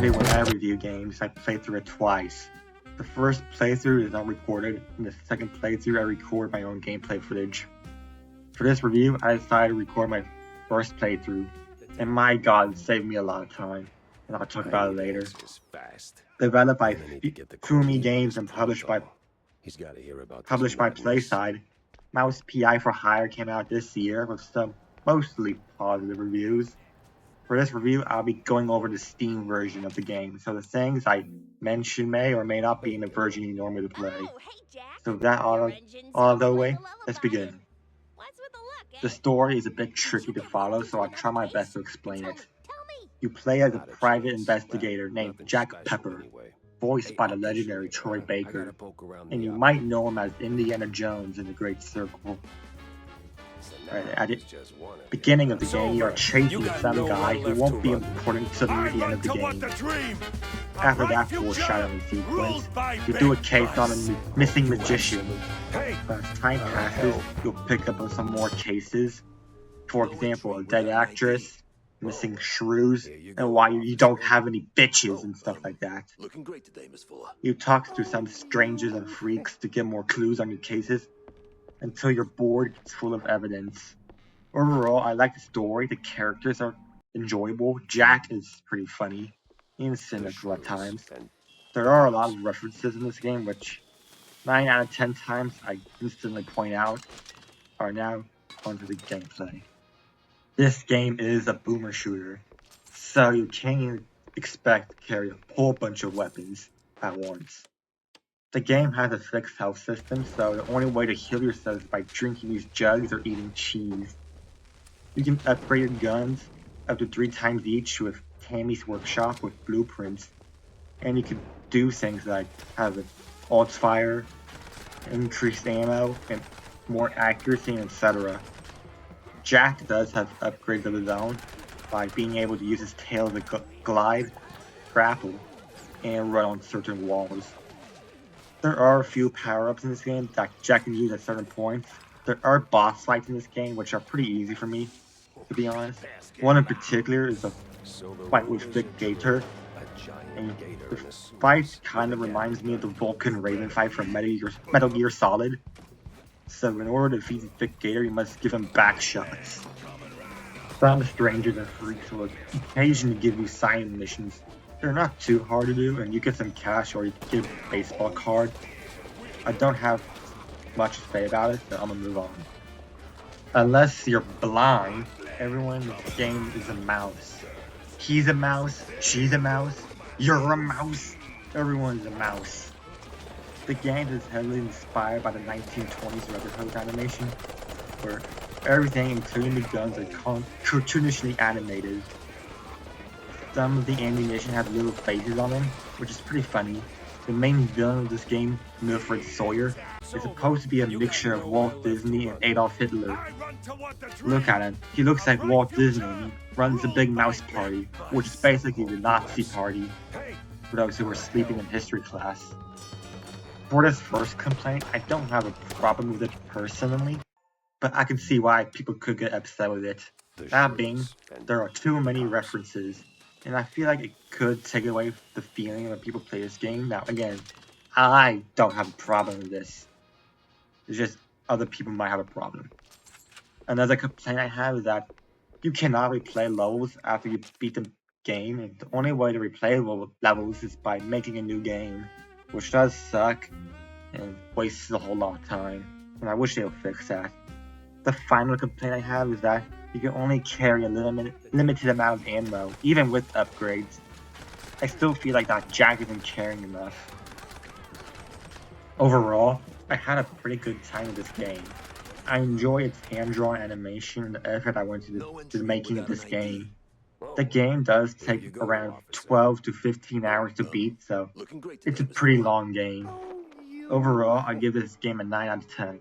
Basically, when I review games, I play through it twice. The first playthrough is not recorded, and the second playthrough I record my own gameplay footage. For this review, I decided to record my first playthrough, and my god, it saved me a lot of time, and I'll talk about it later. Developed by Fumi Games and published by PlaySide, Mouse PI for Hire came out this year with some mostly positive reviews. For this review, I'll be going over the Steam version of the game, so the things I mention may or may not be in the version you normally play. So with that out of the way, let's begin. The story is a bit tricky to follow, so I'll try my best to explain it. You play as a private investigator named Jack Pepper, voiced by the legendary Troy Baker, and you might know him as Indiana Jones in The Great Circle. At the beginning of the game, you are chasing some guy who won't be important until the end of the game. After that foreshadowing sequence, you do a case on a missing magician. As time passes, you'll pick up on some more cases. For example, a dead actress, missing shrews, and why you don't have any bitches and stuff like that. You talk to some strangers and freaks to get more clues on your cases, until your board gets full of evidence. Overall, I like the story, the characters are enjoyable, Jack is pretty funny, and cynical at times. There are a lot of references in this game, which 9 out of 10 times I instantly point out. Are now onto the gameplay. This game is a boomer shooter, so you can't expect to carry a whole bunch of weapons at once. The game has a fixed health system, so the only way to heal yourself is by drinking these jugs or eating cheese. You can upgrade your guns up to 3 times each with Tammy's Workshop with blueprints, and you can do things like have an alt fire, increased ammo, and more accuracy, etc. Jack does have upgrades of his own by being able to use his tail to glide, grapple, and run on certain walls. There are a few power-ups in this game that Jack can use at certain points. There are boss fights in this game which are pretty easy for me, to be honest. One in particular is a fight with Vic Gator, and the fight kind of reminds me of the Vulcan Raven fight from Metal Gear Solid. So in order to defeat Vic Gator, you must give him back shots. Some strangers and freaks will occasionally give you sign missions. They're not too hard to do, and you get some cash or you get a baseball card. I don't have much to say about it, so I'm gonna move on. Unless you're blind, everyone in this game is a mouse. He's a mouse, she's a mouse, you're a mouse, everyone's a mouse. The game is heavily inspired by the 1920s Red Hood animation, where everything, including the guns, are cartoonishly animated. Some of the ammunition have little faces on them, which is pretty funny. The main villain of this game, Milfred Sawyer, is supposed to be a mixture of Walt Disney and Adolf Hitler. Look at him, he looks like Walt Disney and he runs a big mouse party, which is basically the Nazi party for those who were sleeping in history class. For this first complaint, I don't have a problem with it personally, but I can see why people could get upset with it. That being, there are too many references, and I feel like it could take away the feeling when people play this game. Now again, I don't have a problem with this. It's just other people might have a problem. Another complaint I have is that you cannot replay levels after you beat the game, and the only way to replay levels is by making a new game, which does suck and wastes a whole lot of time, and I wish they would fix that. The final complaint I have is that you can only carry a limited amount of ammo, even with upgrades. I still feel like that Jack isn't carrying enough. Overall, I had a pretty good time with this game. I enjoy its hand-drawn animation and the effort I went to the making of this game. The game does take around 12 to 15 hours to beat, so it's a pretty long game. Overall, I give this game a 9 out of 10.